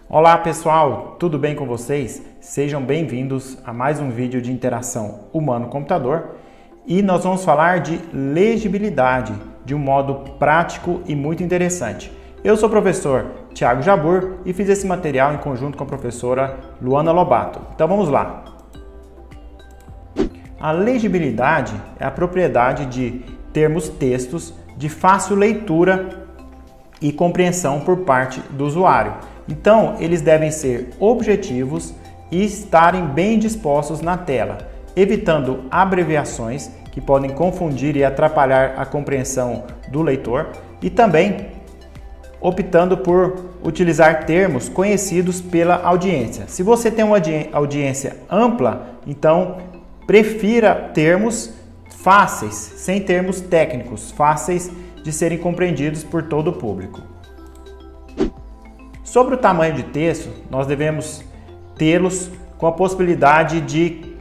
Olá pessoal, tudo bem com vocês? Sejam bem-vindos a mais um vídeo de interação humano-computador e nós vamos falar de legibilidade de um modo prático e muito interessante. Eu sou o professor Thiago Jabur e fiz esse material em conjunto com a professora Luana Lobato. Então vamos lá. A legibilidade é a propriedade de termos textos de fácil leitura e compreensão por parte do usuário. Então, eles devem ser objetivos e estarem bem dispostos na tela, evitando abreviações que podem confundir e atrapalhar a compreensão do leitor e também optando por utilizar termos conhecidos pela audiência. Se você tem uma audiência ampla, então prefira termos fáceis, sem termos técnicos, fáceis de serem compreendidos por todo o público. Sobre o tamanho de texto, nós devemos tê-los com a possibilidade de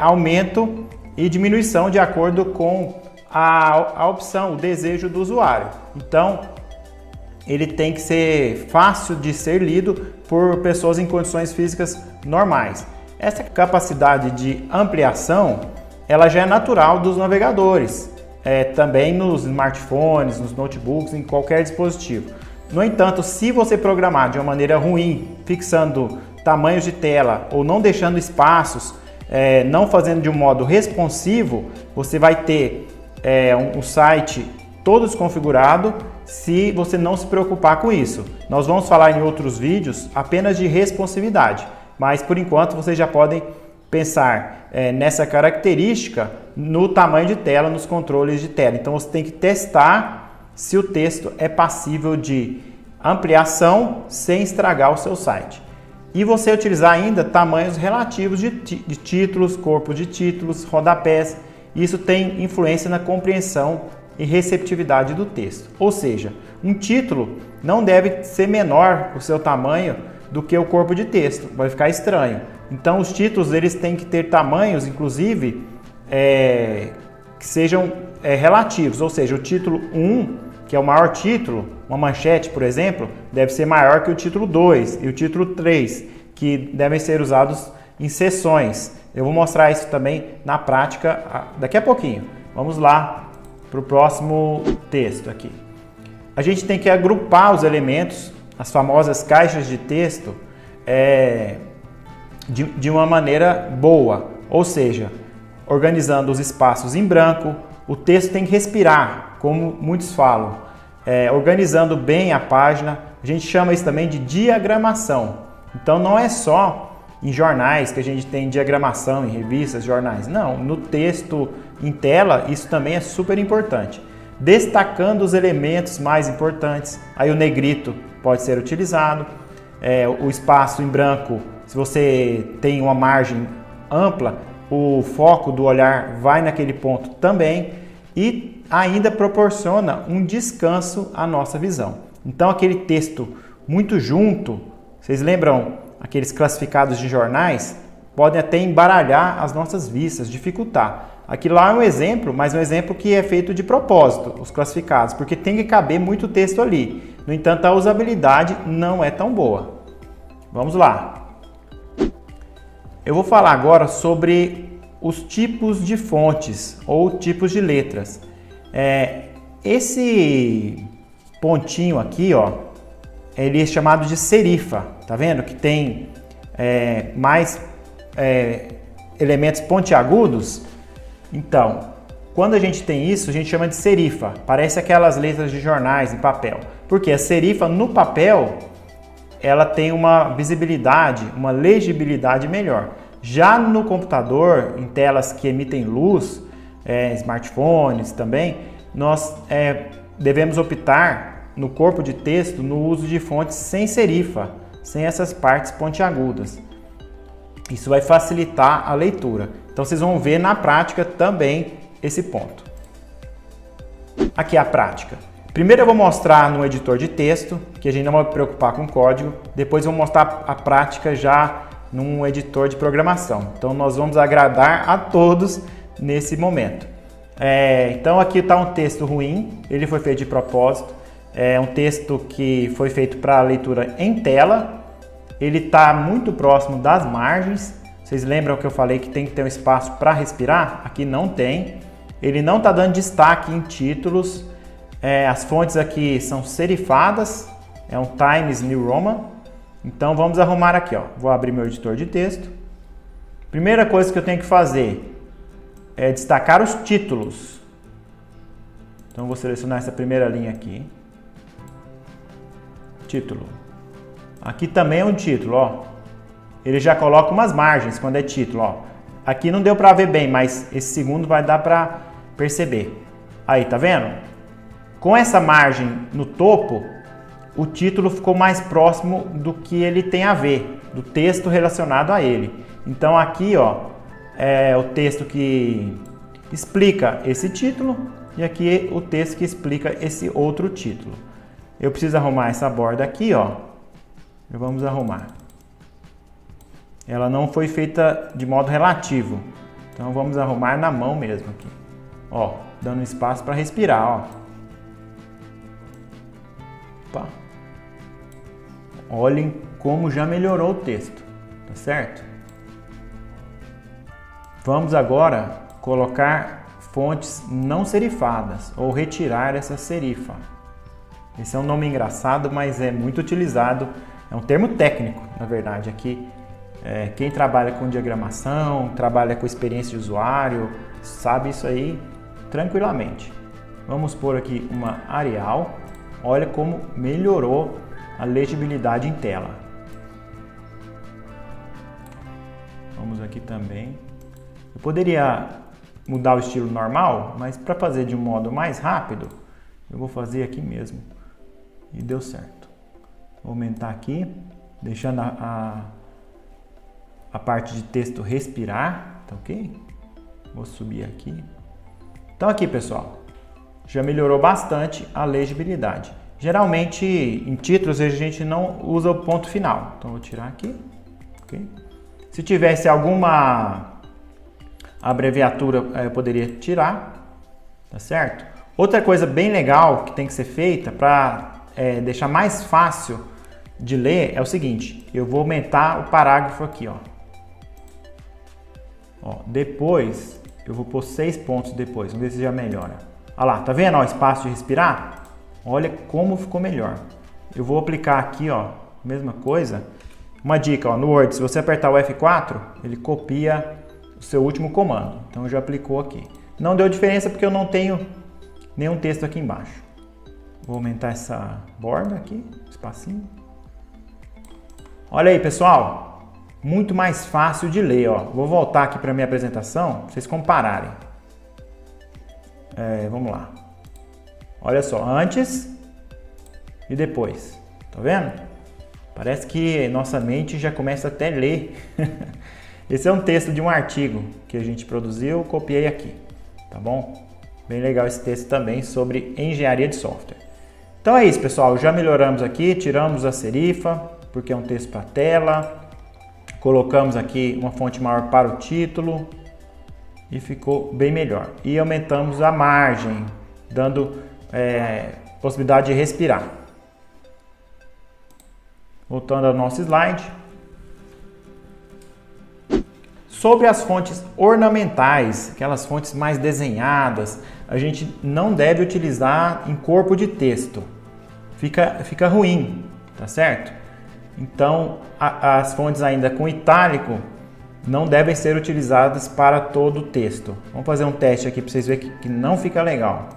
aumento e diminuição de acordo com a opção, o desejo do usuário. Então, ele tem que ser fácil de ser lido por pessoas em condições físicas normais. Essa capacidade de ampliação, ela já é natural dos navegadores, também nos smartphones, nos notebooks, em qualquer dispositivo. No entanto, se você programar de uma maneira ruim, fixando tamanhos de tela ou não deixando espaços, não fazendo de um modo responsivo, você vai ter um site todo desconfigurado se você não se preocupar com isso. Nós vamos falar em outros vídeos apenas de responsividade, mas por enquanto vocês já podem pensar nessa característica no tamanho de tela, nos controles de tela. Então você tem que testar se o texto é passível de ampliação sem estragar o seu site. E você utilizar ainda tamanhos relativos de títulos, corpo de títulos, rodapés. Isso tem influência na compreensão e receptividade do texto. Ou seja, um título não deve ser menor o seu tamanho do que o corpo de texto, vai ficar estranho. Então os títulos eles têm que ter tamanhos, inclusive, que sejam relativos, ou seja, o título 1, que é o maior título, uma manchete, por exemplo, deve ser maior que o título 2 e o título 3, que devem ser usados em seções. Eu vou mostrar isso também na prática daqui a pouquinho. Vamos lá para o próximo texto aqui. A gente tem que agrupar os elementos, as famosas caixas de texto, de uma maneira boa, ou seja, organizando os espaços em branco. O texto tem que respirar, como muitos falam, organizando bem a página. A gente chama isso também de diagramação. Então não é só em jornais que a gente tem diagramação, em revistas, jornais. Não, no texto em tela isso também é super importante. Destacando os elementos mais importantes, aí o negrito pode ser utilizado, o espaço em branco, se você tem uma margem ampla, o foco do olhar vai naquele ponto também e ainda proporciona um descanso à nossa visão. Então aquele texto muito junto, vocês lembram aqueles classificados de jornais? Podem até embaralhar as nossas vistas, dificultar. Aqui lá é um exemplo, mas um exemplo que é feito de propósito, os classificados, porque tem que caber muito texto ali. No entanto, a usabilidade não é tão boa. Vamos lá. Eu vou falar agora sobre os tipos de fontes ou tipos de letras. Esse pontinho aqui, ó, ele é chamado de serifa, tá vendo? Que tem mais elementos pontiagudos. Então, quando a gente tem isso, a gente chama de serifa. Parece aquelas letras de jornais em papel. Porque a serifa no papel, ela tem uma visibilidade, uma legibilidade melhor. Já no computador, em telas que emitem luz, smartphones também, nós devemos optar no corpo de texto no uso de fontes sem serifa, sem essas partes pontiagudas. Isso vai facilitar a leitura. Então vocês vão ver na prática também esse ponto. Aqui é a prática. Primeiro eu vou mostrar no editor de texto, que a gente não vai preocupar com código. Depois eu vou mostrar a prática já num editor de programação. Então nós vamos agradar a todos nesse momento. Então aqui está um texto ruim, ele foi feito de propósito. É um texto que foi feito para leitura em tela ele está muito próximo das margens. Vocês lembram que eu falei que tem que ter um espaço para respirar? Aqui não tem. Ele não está dando destaque em títulos. As fontes aqui são serifadas, é um Times New Roman. Então vamos arrumar aqui, ó. Vou abrir meu editor de texto. Primeira coisa que eu tenho que fazer é destacar os títulos. Então vou selecionar essa primeira linha aqui. Título. Aqui também é um título, ó. Ele já coloca umas margens quando é título, ó. Aqui não deu para ver bem, mas esse segundo vai dar para perceber. Aí, tá vendo? Com essa margem no topo, o título ficou mais próximo do que ele tem a ver, do texto relacionado a ele. Então aqui, ó, é o texto que explica esse título e aqui o texto que explica esse outro título. Eu preciso arrumar essa borda aqui, ó. Vamos arrumar. Ela não foi feita de modo relativo, então vamos arrumar na mão mesmo aqui. Ó, dando espaço para respirar, ó. Opa. Olhem como já melhorou o texto, tá certo? Vamos agora colocar fontes não serifadas ou retirar essa serifa. Esse é um nome engraçado, mas é muito utilizado. É um termo técnico, na verdade. Aqui, quem trabalha com diagramação, trabalha com experiência de usuário, sabe isso aí tranquilamente. Vamos pôr aqui uma Arial. Olha como melhorou a legibilidade em tela. Vamos aqui também. Eu poderia mudar o estilo normal, mas para fazer de um modo mais rápido, eu vou fazer aqui mesmo. E deu certo. Vou aumentar aqui, deixando a parte de texto respirar, tá ok? Vou subir aqui. Então aqui, pessoal, já melhorou bastante a legibilidade. Geralmente, em títulos, a gente não usa o ponto final. Então, vou tirar aqui. Okay? Se tivesse alguma abreviatura, eu poderia tirar. Tá certo? Outra coisa bem legal que tem que ser feita para deixar mais fácil de ler é o seguinte. Eu vou aumentar o parágrafo aqui, ó. Depois, eu vou pôr 6 pontos depois. Vamos ver se já melhora. Olha lá, tá vendo? Ó, espaço de respirar? Olha como ficou melhor. Eu vou aplicar aqui, ó, mesma coisa. Uma dica, ó, no Word, se você apertar o F4, ele copia o seu último comando. Então já aplicou aqui. Não deu diferença porque eu não tenho nenhum texto aqui embaixo. Vou aumentar essa borda aqui, espacinho. Olha aí, pessoal, muito mais fácil de ler, ó. Vou voltar aqui para minha apresentação, para vocês compararem. Vamos lá. Olha só, antes e depois. Tá vendo? Parece que nossa mente já começa até a ler. Esse é um texto de um artigo que a gente produziu, copiei aqui. Tá bom? Bem legal esse texto também sobre engenharia de software. Então é isso, pessoal. Já melhoramos aqui, tiramos a serifa, porque é um texto para tela. Colocamos aqui uma fonte maior para o título e ficou bem melhor. E aumentamos a margem, dando possibilidade de respirar. Voltando ao nosso slide. Sobre as fontes ornamentais, aquelas fontes mais desenhadas, a gente não deve utilizar em corpo de texto. Fica ruim, tá certo? Então, as fontes ainda com itálico não devem ser utilizadas para todo o texto. Vamos fazer um teste aqui para vocês verem que não fica legal.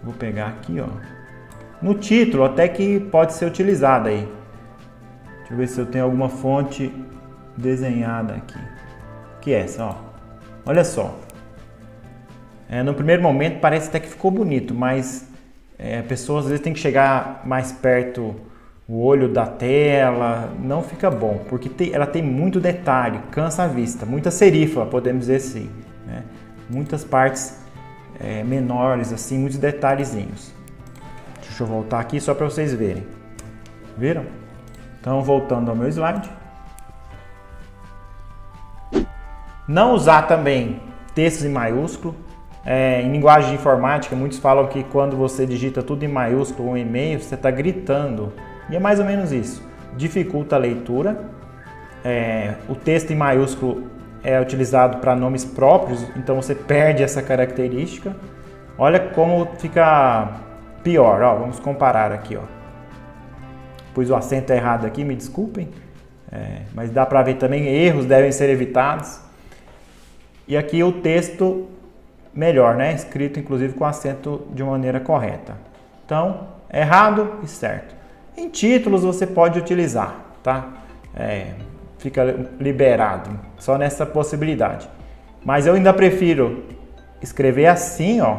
Vou pegar aqui, ó. No título até que pode ser utilizada aí. Deixa eu ver se eu tenho alguma fonte desenhada aqui. Que é essa, ó. Olha só. No primeiro momento parece até que ficou bonito, mas a pessoa às vezes tem que chegar mais perto o olho da tela, não fica bom, porque ela tem muito detalhe, cansa a vista, muita serifa, podemos dizer assim, né? Muitas partes menores, assim, muitos detalhezinhos. Deixa eu voltar aqui só para vocês verem. Viram? Então, voltando ao meu slide. Não usar também textos em maiúsculo. Em linguagem de informática, muitos falam que quando você digita tudo em maiúsculo ou em e-mail, você está gritando. E é mais ou menos isso. dificulta a leitura. O texto em maiúsculo é utilizado para nomes próprios, então você perde essa característica. Olha como fica pior, ó, vamos comparar aqui, ó. Pus o acento errado aqui, me desculpem, mas dá para ver também, erros devem ser evitados. E aqui o texto melhor, né? Escrito inclusive com acento de uma maneira correta. Então, errado e certo. Em títulos você pode utilizar, tá? Fica liberado, só nessa possibilidade. Mas eu ainda prefiro escrever assim, ó,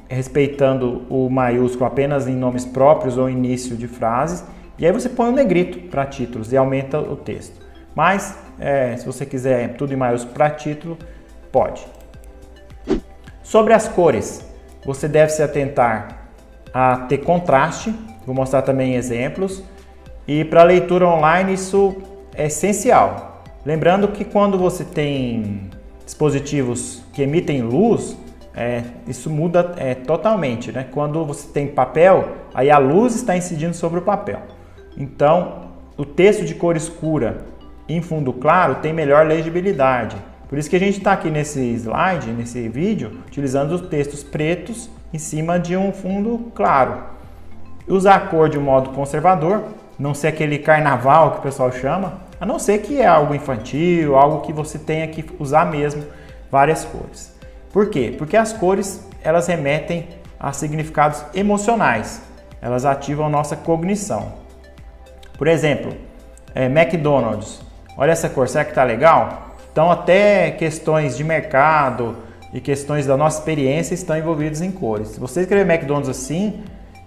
respeitando o maiúsculo apenas em nomes próprios ou início de frases. E aí você põe um negrito para títulos e aumenta o texto. Mas, se você quiser tudo em maiúsculo para título, pode. Sobre as cores, você deve se atentar a ter contraste. Vou mostrar também exemplos. E para leitura online isso é essencial. Lembrando que quando você tem dispositivos que emitem luz, isso muda totalmente, né? Quando você tem papel, aí a luz está incidindo sobre o papel. Então, o texto de cor escura em fundo claro tem melhor legibilidade. Por isso que a gente está aqui nesse slide, nesse vídeo, utilizando os textos pretos em cima de um fundo claro. Usar a cor de um modo conservador, não ser aquele carnaval que o pessoal chama, a não ser que é algo infantil, algo que você tenha que usar mesmo várias cores. Por quê? Porque as cores, elas remetem a significados emocionais, elas ativam nossa cognição. Por exemplo, McDonald's, olha essa cor, será que tá legal? Então até questões de mercado e questões da nossa experiência estão envolvidas em cores. Se você escrever McDonald's assim,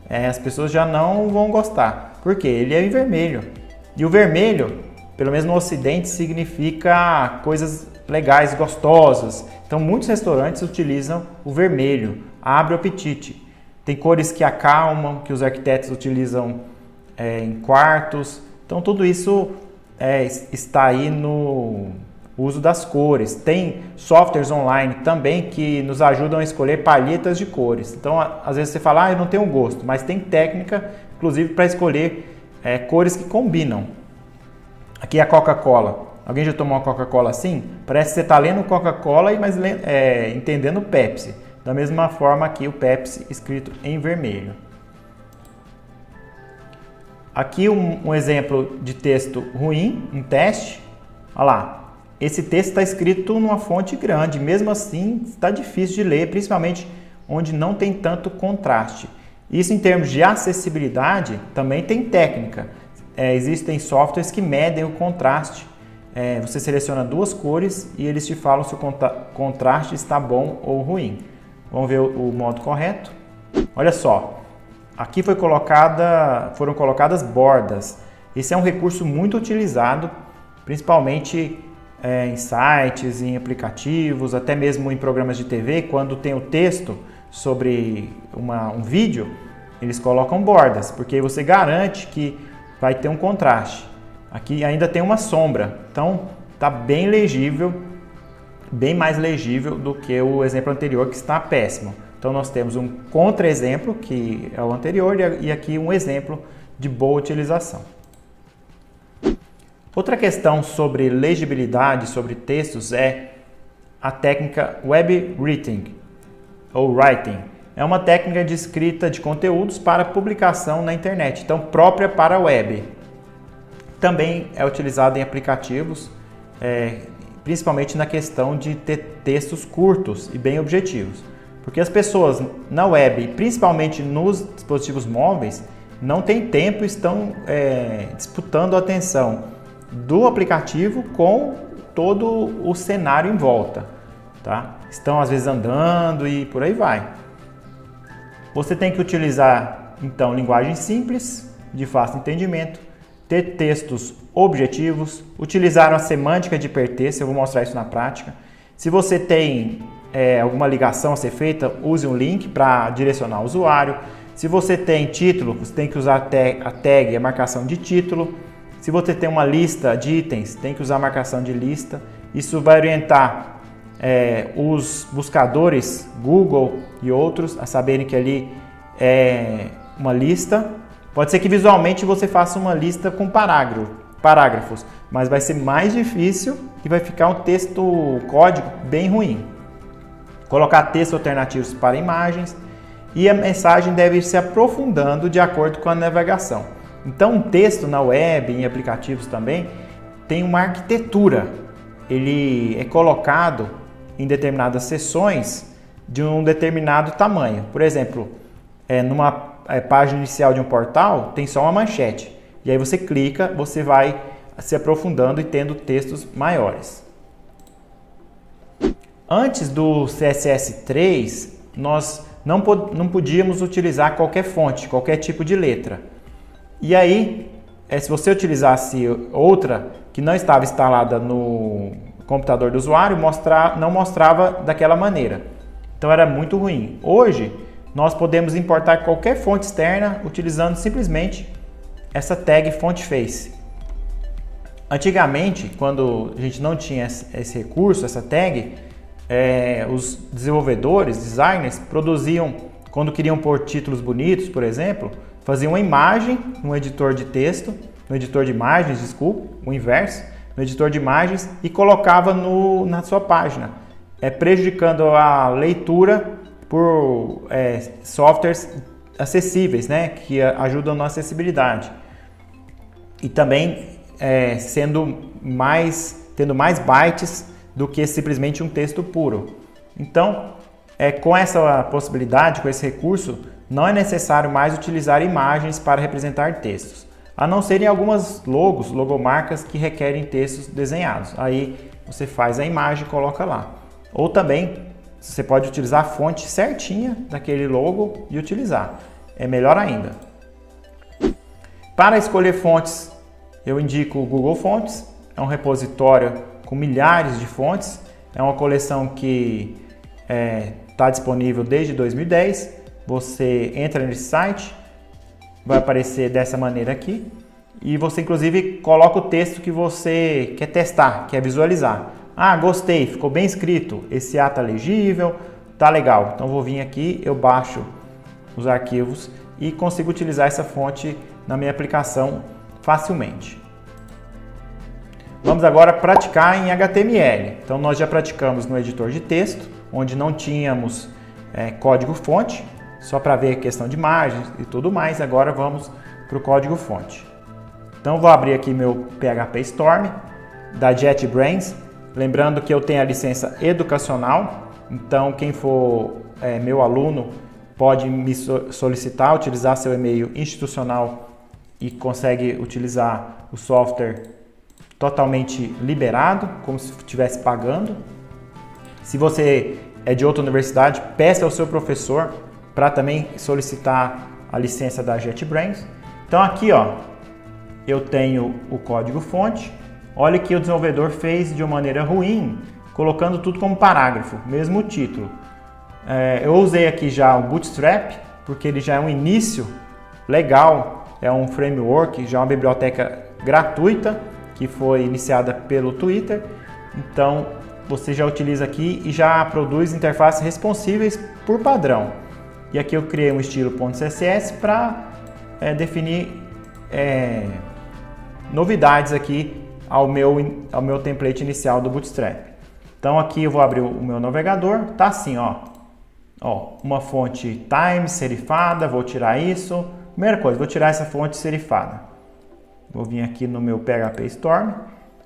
as pessoas já não vão gostar. Por quê? Ele é em vermelho. E o vermelho, pelo menos no Ocidente, significa coisas legais, gostosas. Então muitos restaurantes utilizam o vermelho, abre o apetite. Tem cores que acalmam, que os arquitetos utilizam em quartos. Então tudo isso está aí no uso das cores. Tem softwares online também que nos ajudam a escolher palhetas de cores. Então às vezes você fala, eu não tenho gosto, mas tem técnica, inclusive, para escolher cores que combinam. Aqui é a Coca-Cola. Alguém já tomou uma Coca-Cola assim? Parece que você está lendo Coca-Cola, mas entendendo Pepsi. Da mesma forma aqui o Pepsi escrito em vermelho. Aqui um exemplo de texto ruim, um teste. Olha lá. Esse texto está escrito numa fonte grande, mesmo assim está difícil de ler, principalmente onde não tem tanto contraste. Isso em termos de acessibilidade também tem técnica. Existem softwares que medem o contraste. Você seleciona duas cores e eles te falam se o contraste está bom ou ruim. Vamos ver o modo correto. Olha só, aqui foram colocadas bordas. Esse é um recurso muito utilizado, principalmente em sites, em aplicativos, até mesmo em programas de TV, quando tem o texto sobre um vídeo, eles colocam bordas, porque você garante que vai ter um contraste. Aqui ainda tem uma sombra, então está bem legível, bem mais legível do que o exemplo anterior, que está péssimo. Então nós temos um contra-exemplo, que é o anterior, e aqui um exemplo de boa utilização. Outra questão sobre legibilidade, sobre textos, é a técnica Web Writing, ou Writing. É uma técnica de escrita de conteúdos para publicação na internet, então própria para a web. Também é utilizada em aplicativos, principalmente na questão de ter textos curtos e bem objetivos. Porque as pessoas na web, principalmente nos dispositivos móveis, não têm tempo e estão disputando a atenção do aplicativo com todo o cenário em volta, tá? Estão às vezes andando e por aí vai. Você tem que utilizar então linguagem simples, de fácil entendimento, ter textos objetivos, utilizar a semântica de hipertexto, eu vou mostrar isso na prática. Se você tem alguma ligação a ser feita, use um link para direcionar o usuário. Se você tem título, você tem que usar a tag, a marcação de título. Se você tem uma lista de itens, tem que usar a marcação de lista. Isso vai orientar os buscadores, Google e outros, a saberem que ali é uma lista Pode ser que visualmente você faça uma lista com parágrafos, mas vai ser mais difícil e vai ficar um texto, código bem ruim. Colocar textos alternativos para imagens e a mensagem deve ir se aprofundando de acordo com a navegação. Então, um texto na web, em aplicativos também, tem uma arquitetura. Ele é colocado em determinadas seções de um determinado tamanho. Por exemplo, numa página inicial de um portal, tem só uma manchete. E aí você clica, você vai se aprofundando e tendo textos maiores. Antes do CSS3, nós não podíamos utilizar qualquer fonte, qualquer tipo de letra. E aí, se você utilizasse outra que não estava instalada no computador do usuário, não mostrava daquela maneira. Então era muito ruim. Hoje, nós podemos importar qualquer fonte externa utilizando simplesmente essa tag font face. Antigamente, quando a gente não tinha esse recurso, essa tag, os desenvolvedores, designers, produziam, quando queriam pôr títulos bonitos, por exemplo, faziam uma imagem no editor de texto, no editor de imagens, desculpa, o inverso, no editor de imagens e colocava na sua página, prejudicando a leitura por softwares acessíveis, né, que ajudam na acessibilidade. E também tendo mais bytes do que simplesmente um texto puro. Então, com essa possibilidade, com esse recurso, não é necessário mais utilizar imagens para representar textos, a não ser em algumas logomarcas que requerem textos desenhados. Aí você faz a imagem e coloca lá. Ou também você pode utilizar a fonte certinha daquele logo e utilizar. É melhor ainda. Para escolher fontes, eu indico o Google Fonts. É um repositório com milhares de fontes. É uma coleção que está disponível desde 2010. Você entra nesse site, vai aparecer dessa maneira aqui. E você inclusive coloca o texto que você quer testar, quer visualizar. Ah, gostei, ficou bem escrito, esse A está legível, tá legal. Então vou vir aqui, eu baixo os arquivos e consigo utilizar essa fonte na minha aplicação facilmente. Vamos agora praticar em HTML. Então nós já praticamos no editor de texto, onde não tínhamos código fonte, só para ver a questão de imagens e tudo mais. Agora vamos para o código fonte. Então vou abrir aqui meu PHP Storm da JetBrains. Lembrando que eu tenho a licença educacional, então quem for meu aluno pode me solicitar, utilizar seu e-mail institucional e consegue utilizar o software totalmente liberado, como se estivesse pagando. Se você é de outra universidade, peça ao seu professor para também solicitar a licença da JetBrains. Então aqui, ó, eu tenho o código fonte. Olha que o desenvolvedor fez de uma maneira ruim, colocando tudo como parágrafo, mesmo o título. Eu usei aqui já o Bootstrap, porque ele já é um início legal, é um framework, já é uma biblioteca gratuita, que foi iniciada pelo Twitter. Então, você já utiliza aqui e já produz interfaces responsíveis por padrão. E aqui eu criei um estilo .css para definir novidades aqui ao meu template inicial do Bootstrap. Então aqui eu vou abrir o meu navegador, tá assim, ó, uma fonte Times serifada, vou tirar isso. Primeira coisa, vou tirar essa fonte serifada. Vou vir aqui no meu PHP Storm.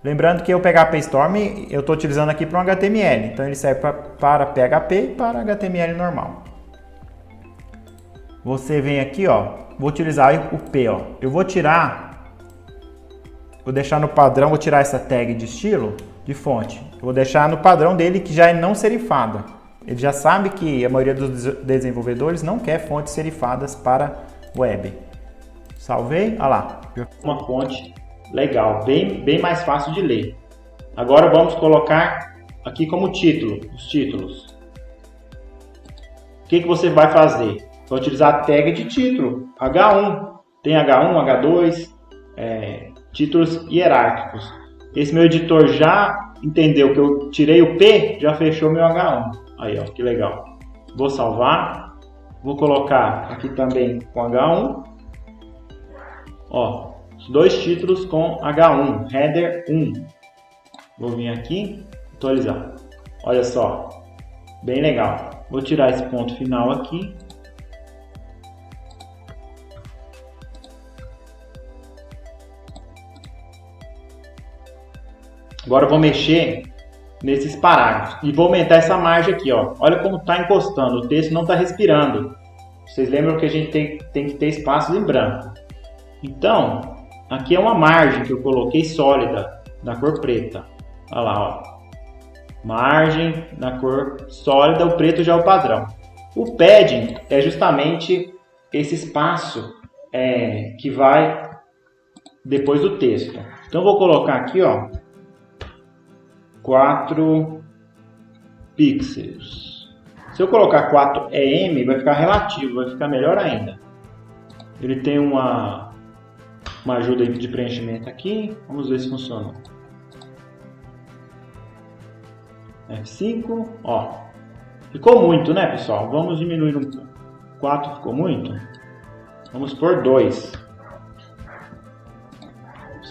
Lembrando que o PHP Storm eu estou utilizando aqui para um HTML, então ele serve para PHP e para HTML normal. Você vem aqui, ó, vou utilizar o P, ó. Eu vou deixar no padrão, vou tirar essa tag de estilo de fonte. Eu vou deixar no padrão dele que já é não serifada. Ele já sabe que a maioria dos desenvolvedores não quer fontes serifadas para web. Salvei, olha lá. Uma fonte legal, bem mais fácil de ler. Agora vamos colocar aqui como título, os títulos. O que você vai fazer? Vai utilizar a tag de título, H1. Tem H1, H2, títulos hierárquicos. Esse meu editor já entendeu que eu tirei o P, já fechou meu H1. Aí, ó, que legal. Vou salvar. Vou colocar aqui também com H1. Ó, os dois títulos com H1, header 1. Vou vir aqui, atualizar. Olha só, bem legal. Vou tirar esse ponto final aqui. Agora eu vou mexer nesses parágrafos e vou aumentar essa margem aqui, ó. Olha como está encostando, o texto não está respirando. Vocês lembram que a gente tem que ter espaços em branco. Então, aqui é uma margem que eu coloquei sólida, da cor preta. Olha lá, ó. Margem na cor sólida, o preto já é o padrão. O padding é justamente esse espaço que vai depois do texto. Então, eu vou colocar aqui, ó, 4 pixels. Se eu colocar 4 EM, vai ficar relativo, vai ficar melhor ainda. Ele tem uma ajuda de preenchimento aqui. Vamos ver se funciona. F5, ó. Ficou muito, né, pessoal? Vamos diminuir um pouco. 4 ficou muito? Vamos por 2.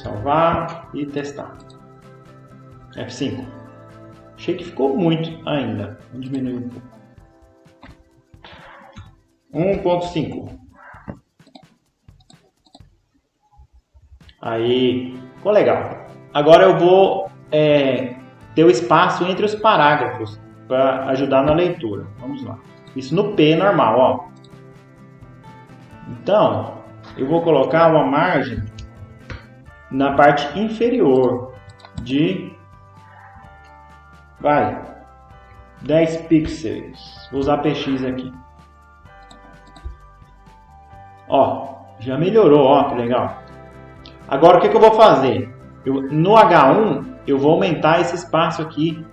Salvar e testar. F5. Achei que ficou muito ainda. Vamos diminuir um pouco. 1.5. Aí, ficou legal. Agora eu vou ter o espaço entre os parágrafos para ajudar na leitura. Vamos lá. Isso no P normal, ó. Então, eu vou colocar uma margem na parte inferior de 10 pixels. Vou usar PX aqui. Ó, já melhorou, ó, que legal. Agora o que eu vou fazer? No H1 eu vou aumentar esse espaço aqui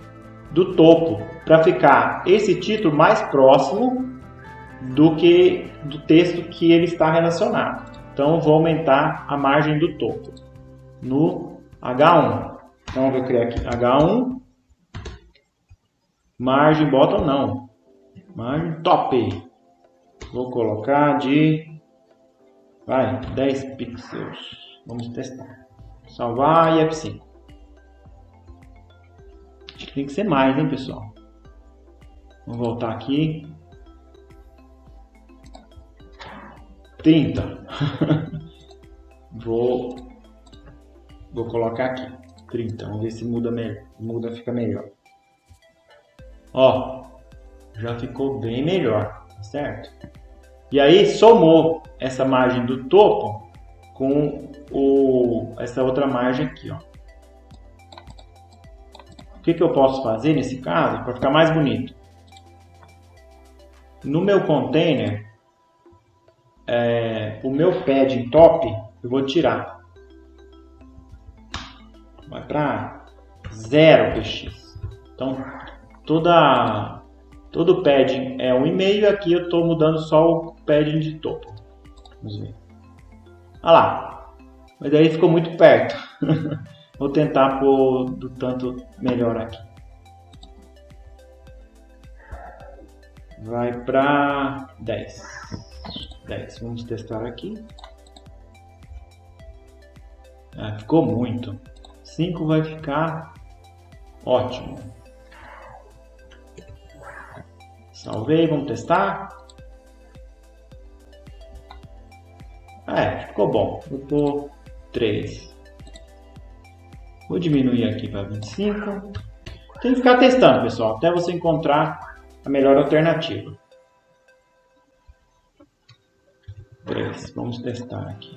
do topo para ficar esse título mais próximo do texto que ele está relacionado. Então eu vou aumentar a margem do topo no H1. Então eu vou criar aqui H1, margem bottom não, margem top. Vou colocar de 10 pixels. Vamos testar. Salvar e F5. Acho que tem que ser mais, hein, pessoal? Vamos voltar aqui. 30. Vou colocar aqui. 30. Vamos ver se muda, fica melhor. Ó, já ficou bem melhor, certo? E aí somou essa margem do topo com essa outra margem aqui, ó. O que eu posso fazer nesse caso para ficar mais bonito? No meu container, o meu padding top eu vou tirar. Vai para 0 px. Então todo o padding é 1,5, aqui eu estou mudando só o padding de topo. Vamos ver. Olha lá, mas daí ficou muito perto. Vou tentar pôr do tanto melhor aqui. Vai para 10. Vamos testar aqui. Ficou muito. 5 vai ficar ótimo. Salvei, vamos testar. Ficou bom. Vou pôr 3. Vou diminuir aqui para 25. Tem que ficar testando, pessoal, até você encontrar a melhor alternativa. 3. Vamos testar aqui.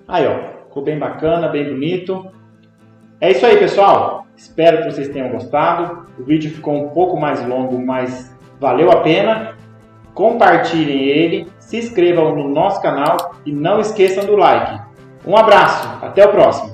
Aí, ó, ficou bem bacana, bem bonito. É isso aí, pessoal. Espero que vocês tenham gostado. O vídeo ficou um pouco mais longo, mas valeu a pena. Compartilhem ele, se inscrevam no nosso canal e não esqueçam do like. Um abraço, até o próximo.